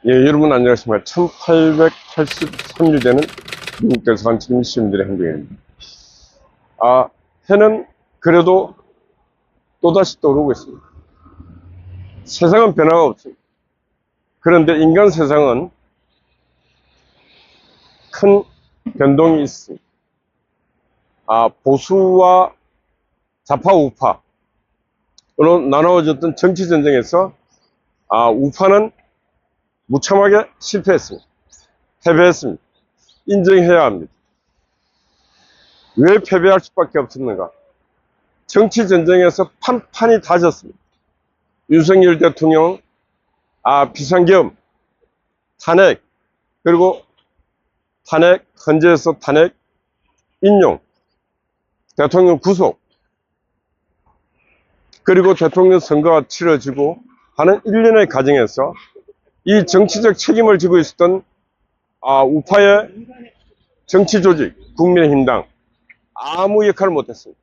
예, 여러분 안녕하십니까. 1883년 되는 미국 대사관 시민들의 행동입니다. 해는 그래도 또다시 떠오르고 있습니다. 세상은 변화가 없습니다. 그런데 인간 세상은 큰 변동이 있습니다. 보수와 좌파, 우파로 나누어졌던 정치전쟁에서 우파는 무참하게 실패했습니다. 패배했습니다. 인정해야 합니다. 왜 패배할 수밖에 없었는가? 정치전쟁에서 판판이 다졌습니다. 윤석열 대통령 비상계엄, 탄핵, 그리고 탄핵, 헌재에서 탄핵, 인용, 대통령 구속, 그리고 대통령 선거가 치러지고 하는 일련의 과정에서 이 정치적 책임을 지고 있었던 우파의 정치조직, 국민의힘당 아무 역할을 못했습니다.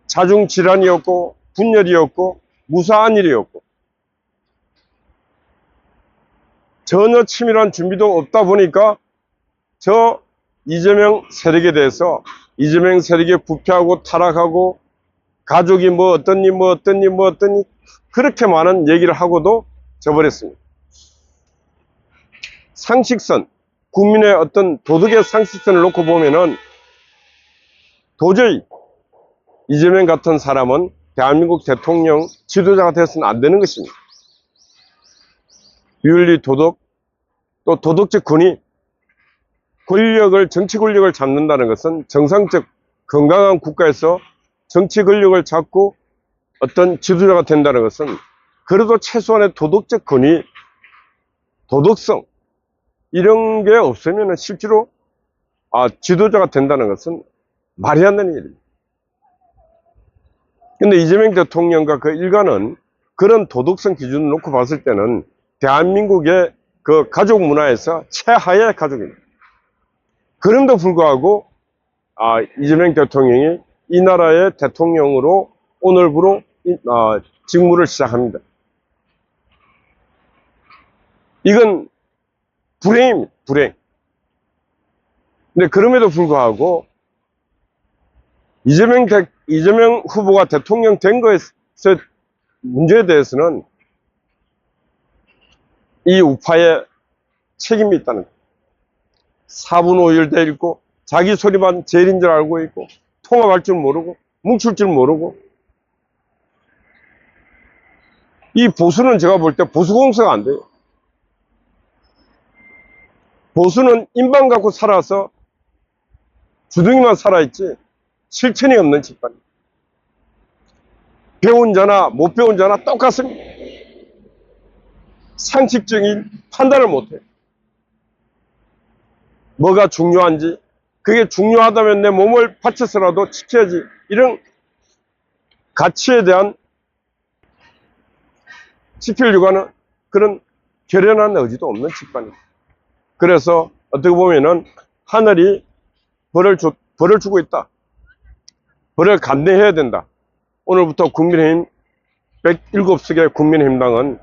자중질환이었고 분열이었고 무사한 일이었고 전혀 치밀한 준비도 없다 보니까 저 이재명 세력에 대해서 이재명 세력에 부패하고 타락하고 가족이 뭐 어떠니 그렇게 많은 얘기를 하고도 져버렸습니다. 상식선, 국민의 어떤 도덕의 상식선을 놓고 보면은 도저히 이재명 같은 사람은 대한민국 대통령 지도자가 되어서는 안 되는 것입니다. 윤리, 도덕, 또 도덕적 권위, 정치 권력을 잡는다는 것은 정상적 건강한 국가에서 정치 권력을 잡고 어떤 지도자가 된다는 것은 그래도 최소한의 도덕적 권위, 도덕성 이런 게 없으면 실제로 지도자가 된다는 것은 말이 안 되는 일입니다. 근데 이재명 대통령과 그 일가는 그런 도덕성 기준을 놓고 봤을 때는 대한민국의 그 가족 문화에서 최하의 가족입니다. 그럼에도 불구하고 이재명 대통령이 이 나라의 대통령으로 오늘부로 직무를 시작합니다. 이건 불행입니다. 불행. 근데 그럼에도 불구하고 이재명 후보가 대통령 된 것의 문제에 대해서는 이 우파의 책임이 있다는 거예요. 4분 5일 돼 있고 자기 소리만 제일인 줄 알고 있고 통합할 줄 모르고 뭉칠 줄 모르고 이 보수는 제가 볼 때 보수 공세가 안 돼요. 보수는 인방 갖고 살아서 주둥이만 살아있지 실천이 없는 집단. 배운 자나 못 배운 자나 똑같습니다. 상식적인 판단을 못해요. 뭐가 중요한지, 그게 중요하다면 내 몸을 바쳐서라도 지켜야지, 이런 가치에 대한 지키려고 하는 그런 결연한 의지도 없는 집단입니다. 그래서 어떻게 보면은 하늘이 벌을 주고 있다. 벌을 감내해야 된다. 오늘부터 국민의힘 107석의 국민의힘당은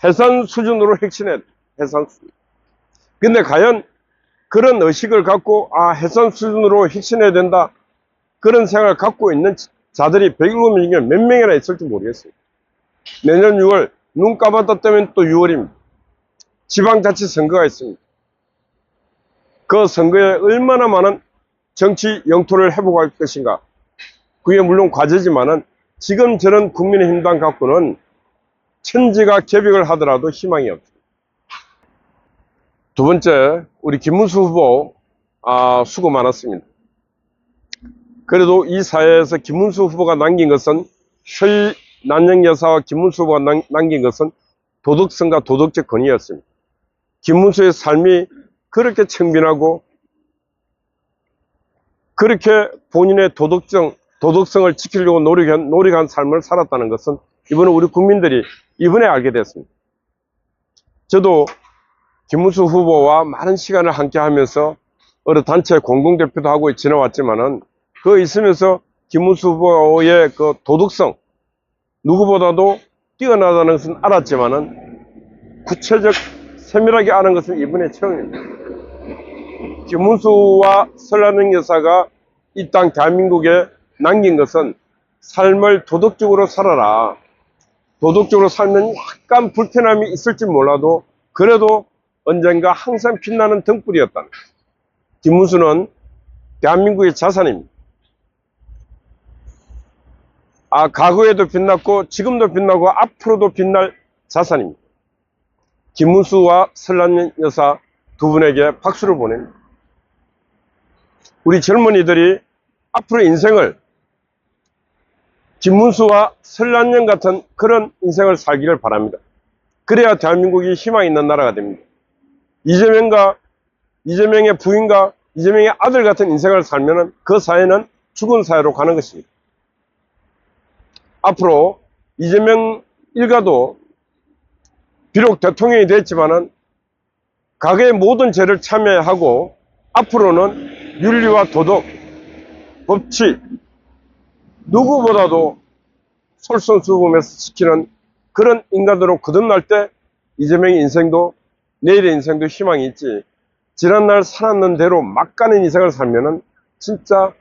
해산 수준으로 혁신해. 해산 수준. 근데 과연 그런 의식을 갖고 해산 수준으로 혁신해야 된다. 그런 생각을 갖고 있는 자들이 107명 중에 몇 명이나 있을지 모르겠어요. 내년 6월 눈 감았다 뜨면 또 6월입니다. 지방자치 선거가 있습니다. 그 선거에 얼마나 많은 정치 영토를 회복할 것인가. 그게 물론 과제지만은 지금 저런 국민의힘당 갖고는 천지가 개벽을 하더라도 희망이 없습니다. 두 번째, 우리 김문수 후보 수고 많았습니다. 그래도 이 사회에서 김문수 후보가 남긴 것은 남영 여사와 김문수 후보가 남긴 것은 도덕성과 도덕적 권위였습니다. 김문수의 삶이 그렇게 청빈하고 그렇게 본인의 도덕성을 지키려고 노력한 삶을 살았다는 것은 이번에 우리 국민들이 이번에 알게 됐습니다. 저도 김문수 후보와 많은 시간을 함께 하면서 어느 단체 공동대표도 하고 지내왔지만은 그 있으면서 김문수 후보의 그 도덕성, 누구보다도 뛰어나다는 것은 알았지만은 구체적 세밀하게 아는 것은 이번에 처음입니다. 김문수와 설란영 여사가 이 땅 대한민국에 남긴 것은 삶을 도덕적으로 살아라. 도덕적으로 살면 약간 불편함이 있을지 몰라도 그래도 언젠가 항상 빛나는 등불이었다. 김문수는 대한민국의 자산입니다. 과거에도 빛났고 지금도 빛나고 앞으로도 빛날 자산입니다. 김문수와 설란영 여사 두 분에게 박수를 보냅니다. 우리 젊은이들이 앞으로 인생을 김문수와 설란영 같은 그런 인생을 살기를 바랍니다. 그래야 대한민국이 희망 있는 나라가 됩니다. 이재명의 부인과 이재명의 아들 같은 인생을 살면 그 사회는 죽은 사회로 가는 것입니다. 앞으로 이재명 일가도 비록 대통령이 됐지만은 과거의 모든 죄를 참여하고 앞으로는 윤리와 도덕, 법치 누구보다도 솔선수범해서 지키는 그런 인간으로 거듭날 때 이재명의 인생도 내일의 인생도 희망이 있지, 지난날 살았는 대로 막 가는 인생을 살면은 진짜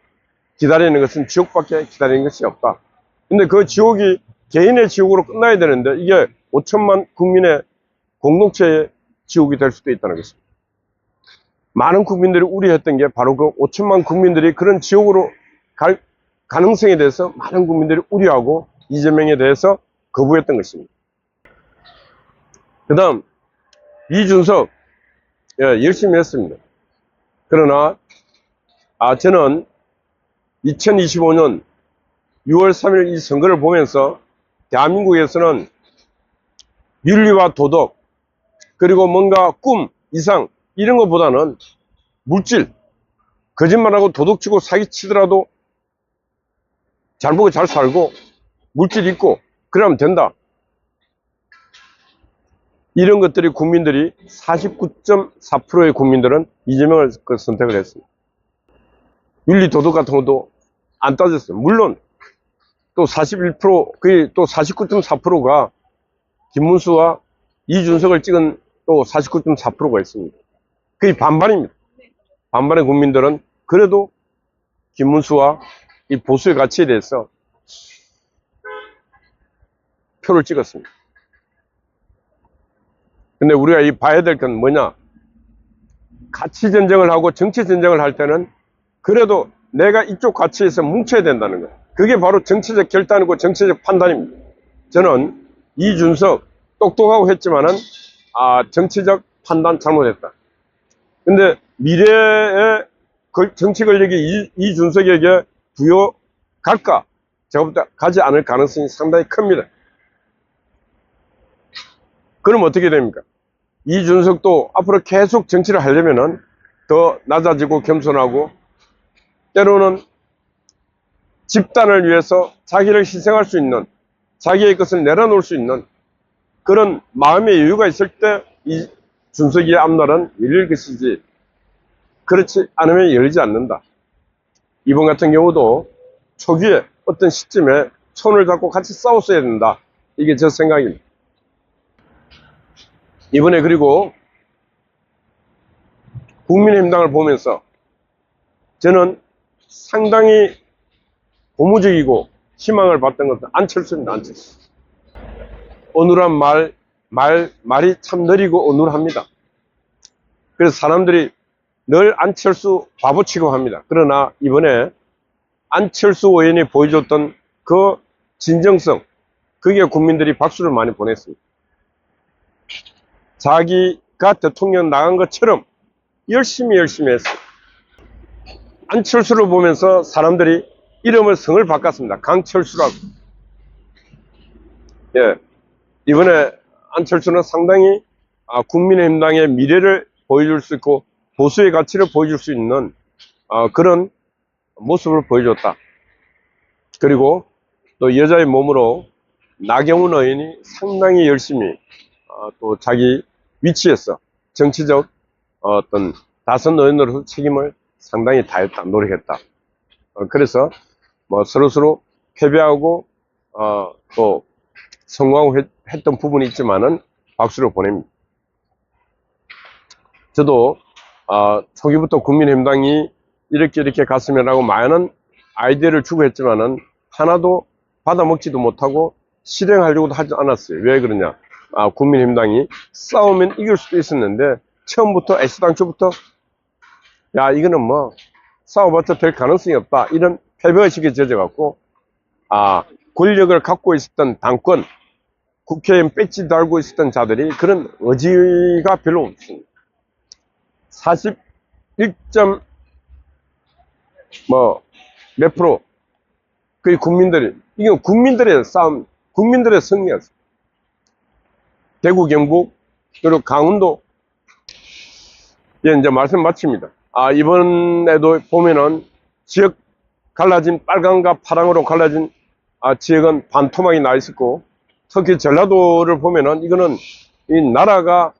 기다리는 것은 지옥밖에 기다리는 것이 없다. 근데 그 지옥이 개인의 지옥으로 끝나야 되는데 이게 5천만 국민의 공동체의 지옥이 될 수도 있다는 것입니다. 많은 국민들이 우려했던 게 바로 그 5천만 국민들이 그런 지옥으로 갈 가능성에 대해서 많은 국민들이 우려하고 이재명에 대해서 거부했던 것입니다. 그 다음 이준석, 열심히 했습니다. 그러나 저는 2025년 6월 3일 이 선거를 보면서 대한민국에서는 윤리와 도덕 그리고 뭔가 꿈, 이상 이런 것보다는 물질, 거짓말하고 도둑치고 사기치더라도 잘 보고 잘 살고 물질 있고 그러면 된다. 이런 것들이 국민들이 49.4%의 국민들은 이재명을 선택을 했습니다. 윤리 도덕 같은 것도 안 따졌어요. 물론 또 41%, 거의 또 49.4%가 김문수와 이준석을 찍은 또 49.4%가 있습니다. 거의 반반입니다. 반반의 국민들은 그래도 김문수와 이 보수의 가치에 대해서 표를 찍었습니다. 근데 우리가 이 봐야 될 건 뭐냐? 가치 전쟁을 하고 정치 전쟁을 할 때는 그래도 내가 이쪽 가치에서 뭉쳐야 된다는 거예요. 그게 바로 정치적 결단이고 정치적 판단입니다. 저는 이준석 똑똑하고 했지만은 정치적 판단 잘못했다. 근데 미래의 정치 권력이 이준석에게 부여갈까? 제가 볼 때 가지 않을 가능성이 상당히 큽니다. 그럼 어떻게 됩니까? 이준석도 앞으로 계속 정치를 하려면은 더 낮아지고 겸손하고 때로는 집단을 위해서 자기를 희생할 수 있는, 자기의 것을 내려놓을 수 있는 그런 마음의 여유가 있을 때 이준석이의 앞날은 열릴 것이지, 그렇지 않으면 열리지 않는다. 이번 같은 경우도 초기에 어떤 시점에 손을 잡고 같이 싸웠어야 된다. 이게 제 생각입니다. 이번에 그리고 국민의힘당을 보면서 저는 상당히 고무적이고 희망을 봤던 것은 안철수입니다. 안철수. 어눌한 말이 참 느리고 어눌합니다. 그래서 사람들이 늘 안철수 바보 취급합니다. 그러나 이번에 안철수 의원이 보여줬던 그 진정성, 그게 국민들이 박수를 많이 보냈습니다. 자기가 대통령 나간 것처럼 열심히 했어요. 안철수를 보면서 사람들이 이름을 성을 바꿨습니다. 강철수라고. 이번에 안철수는 상당히 국민의힘당의 미래를 보여줄 수 있고 보수의 가치를 보여줄 수 있는 그런 모습을 보여줬다. 그리고 또 여자의 몸으로 나경원 의원이 상당히 열심히 또 자기 위치에서 정치적 어떤 다선 의원으로서 책임을 상당히 다했다, 노력했다. 그래서 뭐 서로서로 패배하고 또 성공했던 부분이 있지만은 박수를 보냅니다. 저도 초기부터 국민의힘당이 이렇게 갔으면 하고 많은 아이디어를 추구했지만은 하나도 받아먹지도 못하고 실행하려고도 하지 않았어요. 왜 그러냐? 국민의힘당이 싸우면 이길 수도 있었는데 처음부터 애시당초부터 야 이거는 뭐 싸워봤자 될 가능성이 없다, 이런 패배의식에 젖어갖고 권력을 갖고 있었던 당권, 국회의원 배지 달고 있었던 자들이 그런 의지가 별로 없습니다. 41점 몇 프로, 그 국민들이, 이게 국민들의 싸움, 국민들의 승리였어요. 대구, 경북, 그리고 강원도. 예, 이제 말씀 마칩니다. 이번에도 보면은 지역 갈라진, 빨강과 파랑으로 갈라진 지역은 반토막이 나 있었고, 특히 전라도를 보면은 이거는 이 나라가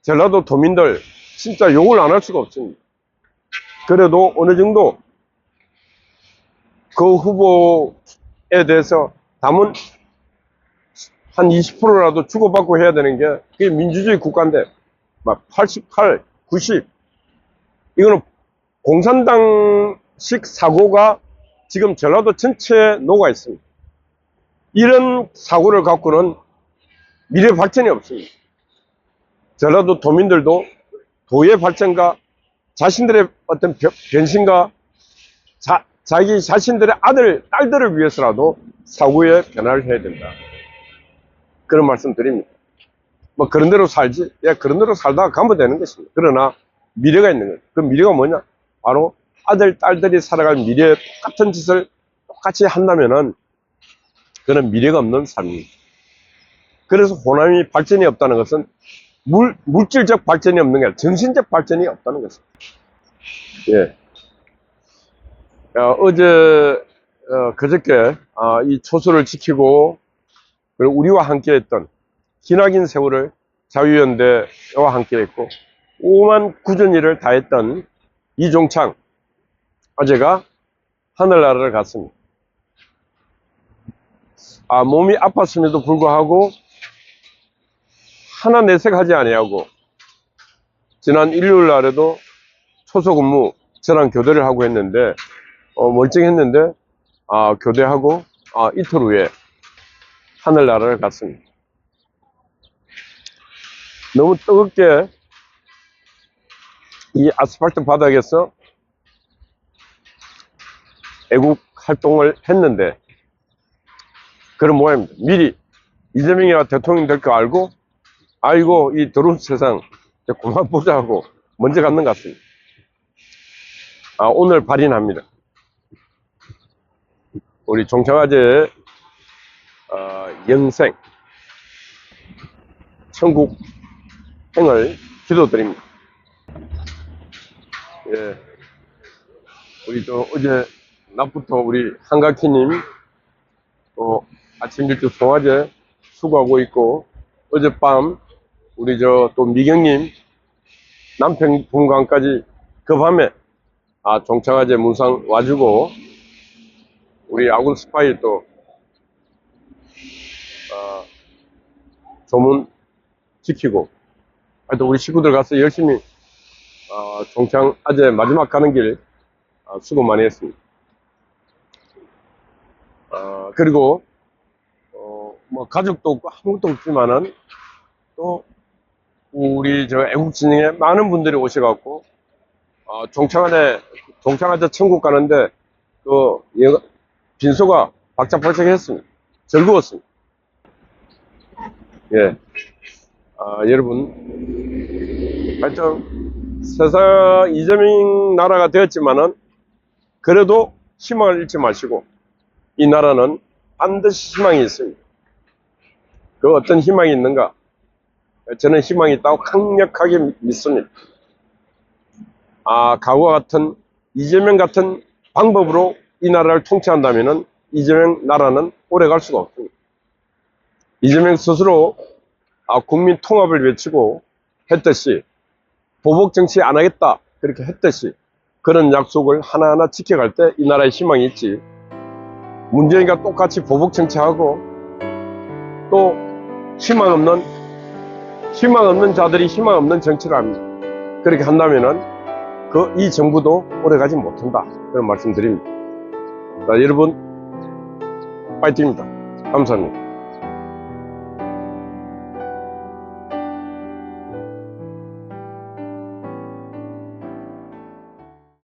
전라도 도민들 진짜 욕을 안 할 수가 없습니다. 그래도 어느 정도 그 후보에 대해서 담은 한 20%라도 주고받고 해야 되는 게 그게 민주주의 국가인데 막 88, 90, 이거는 공산당식 사고가 지금 전라도 전체에 녹아 있습니다. 이런 사고를 갖고는 미래 발전이 없습니다. 전라도 도민들도 도의 발전과 자신들의 어떤 변신과 자기 자신들의 아들, 딸들을 위해서라도 사고의 변화를 해야 된다, 그런 말씀 드립니다. 뭐 그런 대로 살지, 그런 대로 살다가 가면 되는 것입니다. 그러나 미래가 있는 거예요. 그 미래가 뭐냐? 바로 아들, 딸들이 살아갈 미래에 똑같은 짓을 똑같이 한다면은 그는 미래가 없는 삶입니다. 그래서 호남이 발전이 없다는 것은 물질적 발전이 없는 게 아니라 정신적 발전이 없다는 것입니다. 예. 그저께 이 초소를 지키고 그리고 우리와 함께 했던 기나긴 세월을 자유연대와 함께 했고 오만 구전일을 다했던 이종창 아재가 하늘나라를 갔습니다. 몸이 아팠음에도 불구하고 하나 내색하지 아니하고 지난 일요일 날에도 초소 근무 저랑 교대를 하고 했는데 멀쩡했는데 교대하고 이틀 후에 하늘나라를 갔습니다. 너무 뜨겁게 이 아스팔트 바닥에서 애국 활동을 했는데 그런 모양입니다. 미리 이재명이가 대통령 될 거 알고 아이고 이 더러운 세상 그만 보자 하고 먼저 갔는 것 같습니다. 오늘 발인합니다. 우리 종창아재의 영생 천국 행을 기도드립니다. 예, 우리 어제 낮부터 우리 한가키님 아침 일찍 송화제 수고하고 있고 어젯밤 우리 또 미경님 남편 분광까지 그 밤에 종창아재 문상 와주고 우리 아군 스파이 또 조문 지키고 하여튼 우리 식구들 가서 열심히 종창아재 마지막 가는 길 수고 많이 했습니다. 그리고 뭐 가족도 없고 아무것도 없지만은 또 우리 애국진영에 많은 분들이 오셔갖고 종창아재 천국 가는데 빈소가 박짝박짝 했습니다. 즐거웠습니다. 예. 여러분 하여튼 세상 이재명 나라가 되었지만은 그래도 희망을 잃지 마시고 이 나라는 반드시 희망이 있습니다. 그 어떤 희망이 있는가? 저는 희망이 있다고 강력하게 믿습니다. 과거와 같은 이재명 같은 방법으로 이 나라를 통치한다면은 이재명 나라는 오래 갈 수가 없습니다. 이재명 스스로 국민 통합을 외치고 했듯이 보복 정치 안 하겠다 그렇게 했듯이 그런 약속을 하나하나 지켜갈 때 이 나라에 희망이 있지, 문재인과 똑같이 보복 정치하고 또 희망 없는 자들이 희망 없는 정치를 합니다. 그렇게 한다면은 이 정부도 오래가지 못한다. 그런 말씀 드립니다. 자, 여러분, 파이팅입니다. 감사합니다.